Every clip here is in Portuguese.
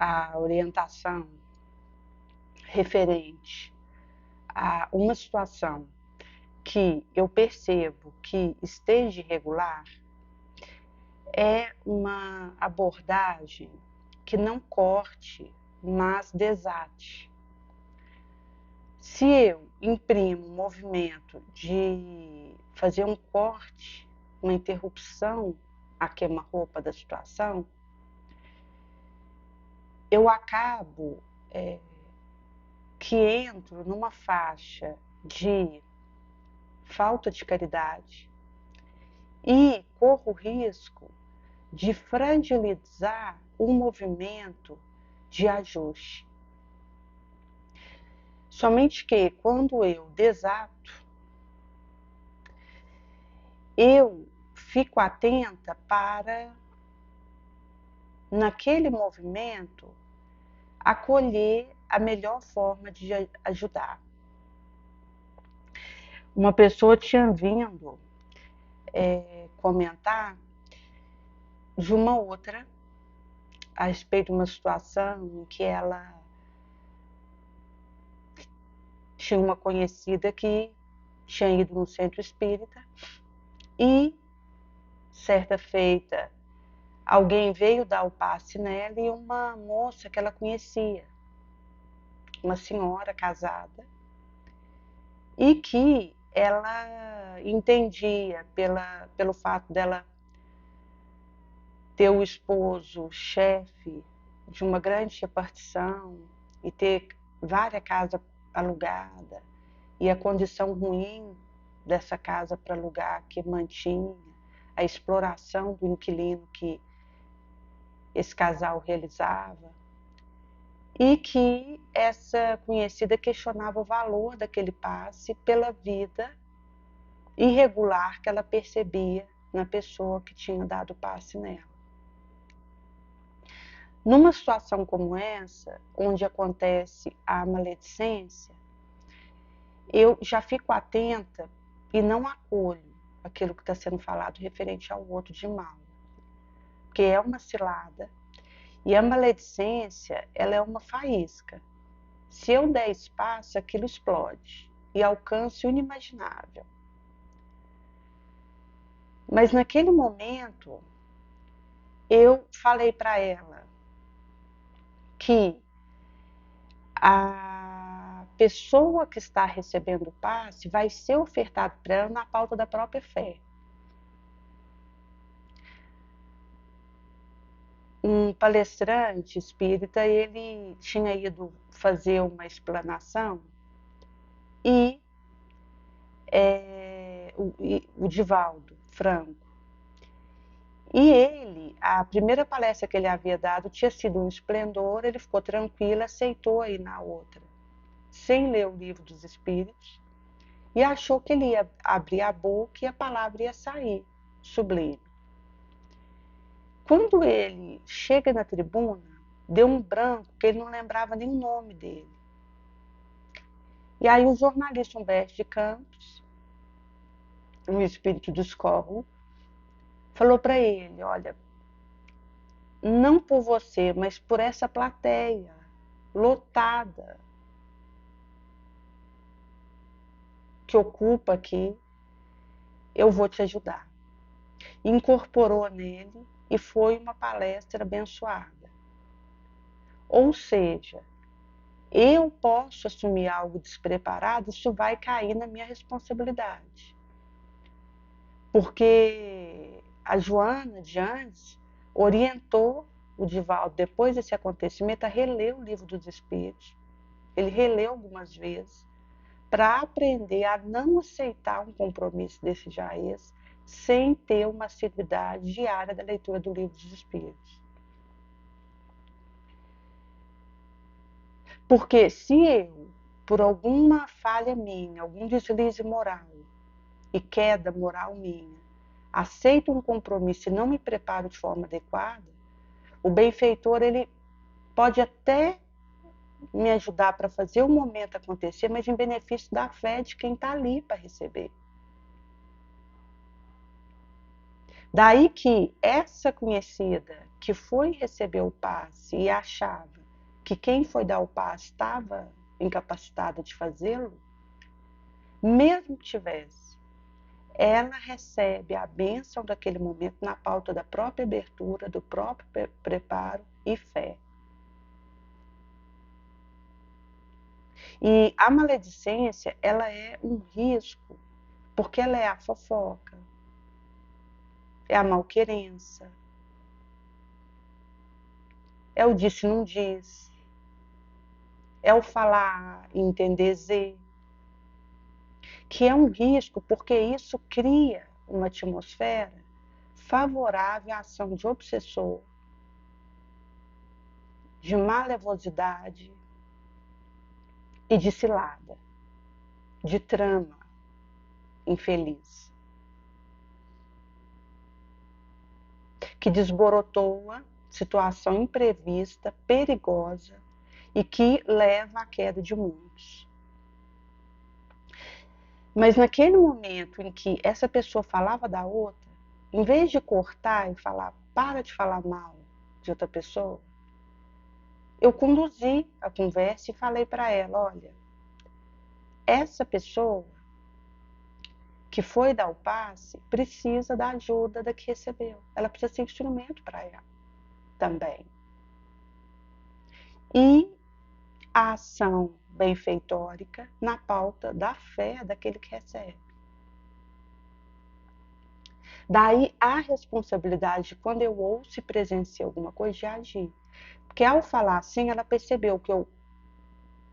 a orientação referente a uma situação que eu percebo que esteja irregular, é uma abordagem que não corte, mas desate. Se eu imprimo um movimento de fazer um corte, uma interrupção a queima-roupa da situação, eu acabo que entro numa faixa de falta de caridade e corro o risco de fragilizar o movimento de ajuste. Somente que quando eu desato, eu fico atenta para, naquele movimento, acolher a melhor forma de ajudar. Uma pessoa tinha vindo comentar de uma outra a respeito de uma situação em que ela tinha uma conhecida que tinha ido no centro espírita e, certa feita, alguém veio dar o passe nela e uma moça que ela conhecia, uma senhora casada, e que ela entendia pelo fato dela ter o esposo chefe de uma grande repartição e ter várias casas alugadas e a condição ruim dessa casa para alugar que mantinha a exploração do inquilino que esse casal realizava, e que essa conhecida questionava o valor daquele passe pela vida irregular que ela percebia na pessoa que tinha dado o passe nela. Numa situação como essa, onde acontece a maledicência, eu já fico atenta e não acolho aquilo que está sendo falado referente ao outro de mal, porque é uma cilada. E a maledicência, ela é uma faísca. Se eu der espaço, aquilo explode e alcança o inimaginável. Mas naquele momento, eu falei para ela que a pessoa que está recebendo o passe vai ser ofertado para ela na pauta da própria fé. Um palestrante espírita, ele tinha ido fazer uma explanação e o Divaldo Franco, e ele, a primeira palestra que ele havia dado tinha sido um esplendor, ele ficou tranquilo, aceitou ir na outra, sem ler o Livro dos Espíritos, e achou que ele ia abrir a boca e a palavra ia sair, sublime. Quando ele chega na tribuna, deu um branco, que ele não lembrava nem o nome dele. E aí o jornalista Humberto de Campos, o espírito do Scorro, falou para ele: olha, não por você, mas por essa plateia lotada que ocupa aqui, eu vou te ajudar. Incorporou nele e foi uma palestra abençoada. Ou seja, eu posso assumir algo despreparado, isso vai cair na minha responsabilidade. Porque a Joana de antes orientou o Divaldo, depois desse acontecimento, a reler o Livro dos Espíritos. Ele releu algumas vezes para aprender a não aceitar um compromisso desse jaez sem ter uma assiduidade diária da leitura do Livro dos Espíritos. Porque se eu, por alguma falha minha, algum deslize moral e queda moral minha, aceito um compromisso e não me preparo de forma adequada, o benfeitor, ele pode até me ajudar para fazer o momento acontecer, mas em benefício da fé de quem está ali para receber. Daí que essa conhecida que foi receber o passe e achava que quem foi dar o passe estava incapacitada de fazê-lo, mesmo que tivesse, ela recebe a bênção daquele momento na pauta da própria abertura, do próprio preparo e fé. E a maledicência, ela é um risco, porque ela é a fofoca, é a malquerença, é o disse não diz, é o falar e entender Z, que é um risco porque isso cria uma atmosfera favorável à ação de obsessor, de malevosidade e de cilada, de trama infeliz, que desborotoa situação imprevista, perigosa e que leva à queda de muitos. Mas naquele momento em que essa pessoa falava da outra, em vez de cortar e falar, para de falar mal de outra pessoa, eu conduzi a conversa e falei para ela, olha, essa pessoa que foi dar o passe precisa da ajuda da que recebeu. Ela precisa ser instrumento para ela também. E a ação benfeitórica na pauta da fé daquele que recebe. Daí a responsabilidade de quando eu ouço e presencio alguma coisa de agir. Porque ao falar assim, ela percebeu que eu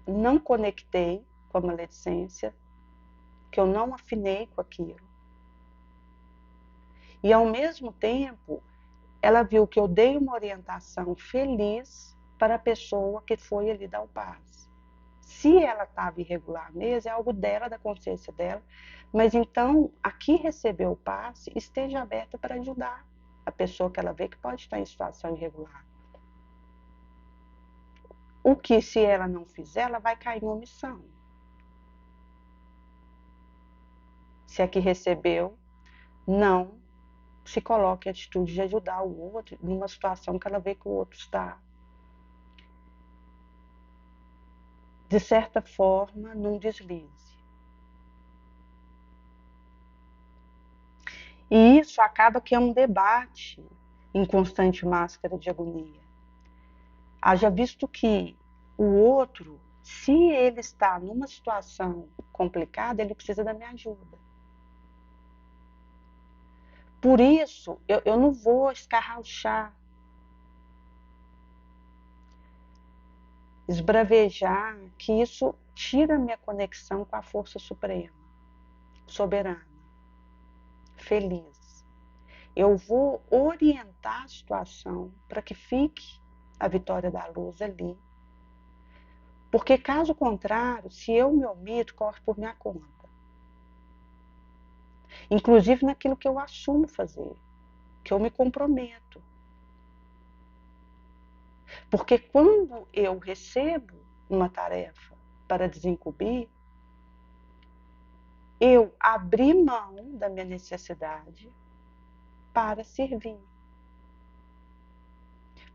não conectei com a maledicência, que eu não afinei com aquilo. E ao mesmo tempo, ela viu que eu dei uma orientação feliz para a pessoa que foi ali dar o passe. Se ela estava irregular mesmo, é algo dela, da consciência dela, mas então, a que recebeu o passe, esteja aberta para ajudar a pessoa que ela vê que pode estar em situação irregular. O que, se ela não fizer, ela vai cair em omissão. Se a que recebeu não se coloca em atitude de ajudar o outro numa situação que ela vê que o outro está, de certa forma, num deslize. E isso acaba que é um debate em constante máscara de agonia. Haja visto que o outro, se ele está numa situação complicada, ele precisa da minha ajuda. Por isso, eu não vou escarrachar, esbravejar, que isso tira a minha conexão com a força suprema, soberana, feliz. Eu vou orientar a situação para que fique a vitória da luz ali. Porque, caso contrário, se eu me omito, corre por minha conta. Inclusive naquilo que eu assumo fazer, que eu me comprometo. Porque quando eu recebo uma tarefa para desincumbir, eu abri mão da minha necessidade para servir.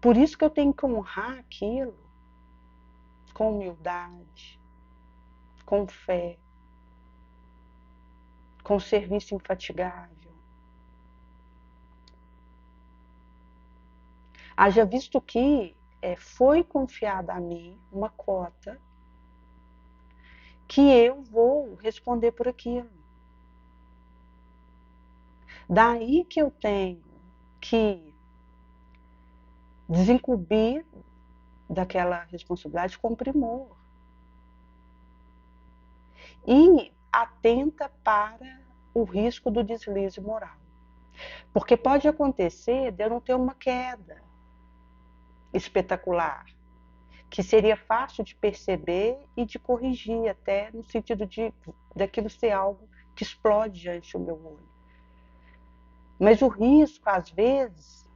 Por isso que eu tenho que honrar aquilo com humildade, com fé, com serviço infatigável. Haja visto que foi confiada a mim uma cota que eu vou responder por aquilo. Daí que eu tenho que desincumbir daquela responsabilidade com primor. E atenta para o risco do deslize moral. Porque pode acontecer de eu não ter uma queda espetacular, que seria fácil de perceber e de corrigir, até no sentido daquilo ser algo que explode diante do meu olho. Mas o risco, às vezes,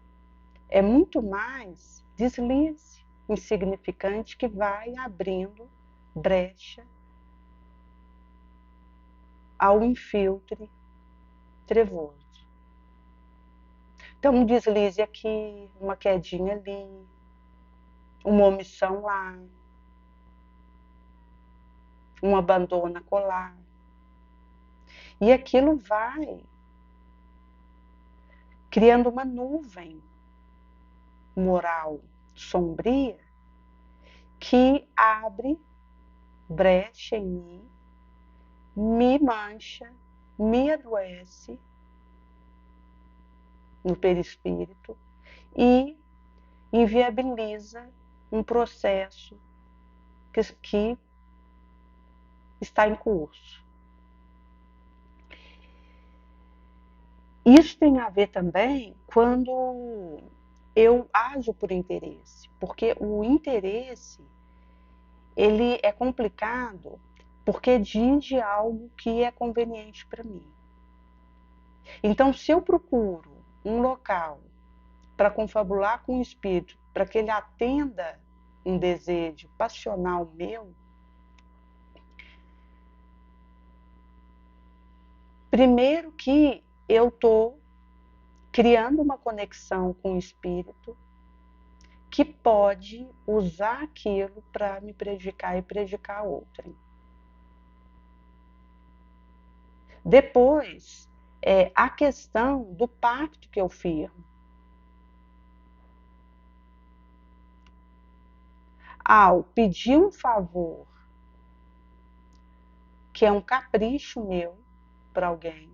é muito mais deslize insignificante que vai abrindo brecha ao infiltre trevoso. Então, um deslize aqui, uma quedinha ali, uma omissão lá, um abandono acolá. E aquilo vai criando uma nuvem moral sombria que abre brecha em mim, me mancha, me adoece no perispírito e inviabiliza um processo que está em curso. Isso tem a ver também quando eu ajo por interesse, porque o interesse ele é complicado porque diz de algo que é conveniente para mim. Então, se eu procuro um local para confabular com o espírito, para que ele atenda um desejo passional meu, primeiro que eu estou criando uma conexão com o espírito que pode usar aquilo para me prejudicar e prejudicar a outrem. Depois, a questão do pacto que eu firmo. Ao pedir um favor, que é um capricho meu para alguém,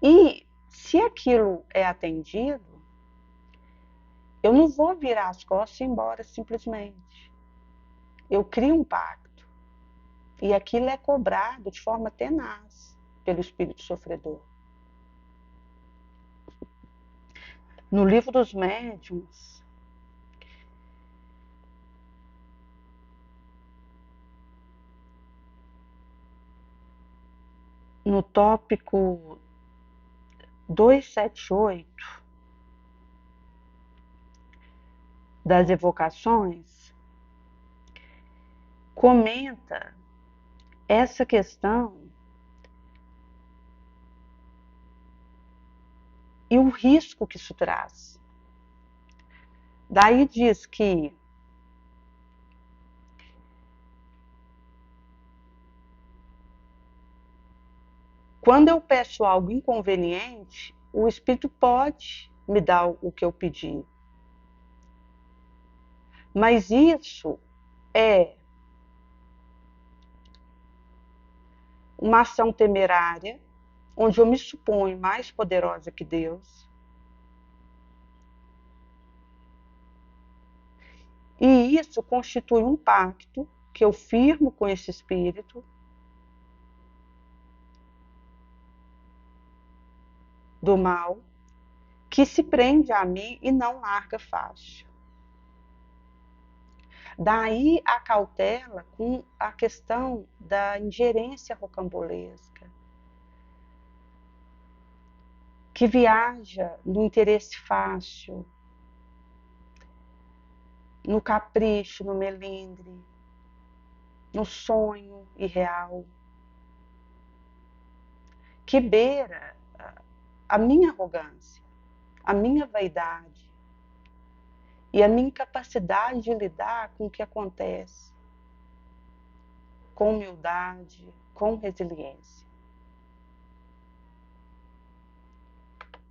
e se aquilo é atendido, eu não vou virar as costas e ir embora simplesmente. Eu crio um pacto. E aquilo é cobrado de forma tenaz pelo espírito sofredor. No livro dos médiuns, no tópico 278 das evocações, comenta essa questão e o risco que isso traz. Daí diz que quando eu peço algo inconveniente, o espírito pode me dar o que eu pedi. Mas isso é uma ação temerária, onde eu me suponho mais poderosa que Deus. E isso constitui um pacto que eu firmo com esse espírito do mal, que se prende a mim e não larga fácil. Daí a cautela com a questão da ingerência rocambolesca, que viaja no interesse fácil, no capricho, no melindre, no sonho irreal, que beira a minha arrogância, a minha vaidade e a minha incapacidade de lidar com o que acontece, com humildade, com resiliência.